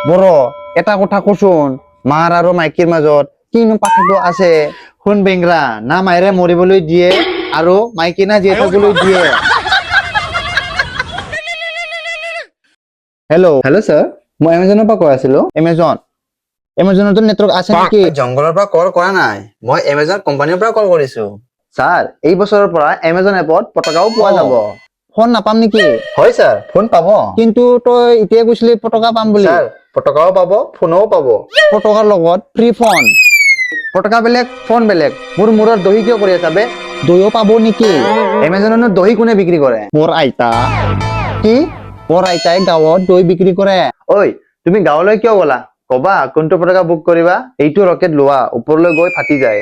বড় এটা কথা কচোন মাৰ আৰু মাইকীৰ মাজত কিনো পাৰ্থক্য আছে শুন বেংৰা না মায়েৰে মৰিবলৈ দিয়ে আৰু মাইকী না জীয়াই থাকিবলৈ দিয়ে হেল্ল' হেল্ল' স্যাৰ মই এমাজনৰ পৰা কৈ আছিলো এমাজনতো নেটৱৰ্ক আছে নেকি জংগলৰ পৰা কল কৰা নাই মই এমাজন কোম্পানীৰ পৰা কল কৰিছো স্যাৰ এই বছৰৰ পৰা এমাজন এপত পটকাও পোৱা যাব ফোন নাপাম নেকি হয় স্যাৰ ফোন পাব কিন্তু তই এতিয়া কৈছিলি পটকা পাম বুলি স্যাৰ পটকাও পাব ফোনও পাব পটকাৰ লগত ফ্ৰী ফোন পটকা বেলেগ ফোন বেলেগ মোৰ মূৰত দহি কিয় কৰি আছা বে দহিও পাব নেকি এমাজনত দহি কোনে বিক্ৰী কৰে মোৰ আইতা কি মোৰ আইতাই গাঁৱত দৈ বিক্ৰী কৰে ঐ তুমি গাঁৱলৈ কিয় গলা কবা কোনটো পটকা বুক কৰিবা এইটো ৰকেট লোৱা ওপৰলৈ গৈ ফাটি যায়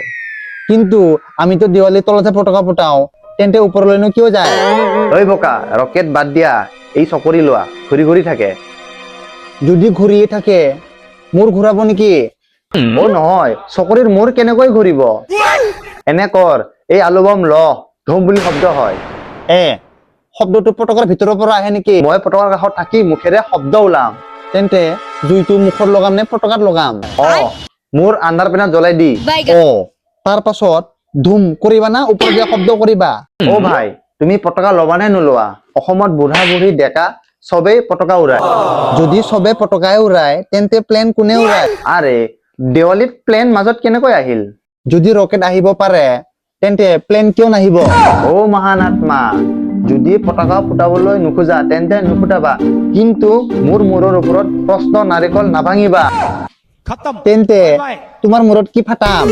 কিন্তু আমিতো দিৱালীৰ তলতে পটকা ফুটাও তেন্তে ওপৰলৈনো কিয় যায় ঐ বোকা ৰকেট বাদ দিয়া এই চকৰি লোৱা ঘূৰি ঘূৰি থাকে যদি ঘূৰিয়ে থাকে মোৰ ঘূৰাব নেকি অ নহয় চকৰিৰ মূৰ কেনেকৈ ঘূৰিব এনে কৰ এই আলু বম ল ধুম বুলি শব্দ হয় শব্দটো পটকাৰ ভিতৰৰ পৰা আহে নেকি মই পটকাৰ কাষত থাকি মুখেৰে শব্দ ওলাম তেন্তে জুইটো মুখত লগাম নে পটকাত লগাম মোৰ আন্ধাৰ পেনাত জ্বলাই দি তাৰ পাছত ধুম কৰিবা না ওপৰত দিয়া শব্দ কৰিবা অ ভাই তুমি পটকা ল'বা নে নোলোৱা অসমত বুঢ়া বুঢ়ী ডেকা সবেই পটকা উৰাই যদি সবে পটকাই উৰাই তেন্তে প্লেন কোনে উৰাই আৰে দেৱালীত প্লেন মাজত কেনেকৈ আহিল যদি ৰকেট আহিব পাৰে তেন্তে প্লেন কিয় নাহিব অ মহানাত্মা যদি পটকা ফুটাবলৈ নোখোজা তেন্তে নুফুটাবা কিন্তু মোৰ মূৰৰ ওপৰত প্ৰশ্ন নাৰিকল নাভাঙিবা তেন্তে তোমাৰ মূৰত কি ফাটাম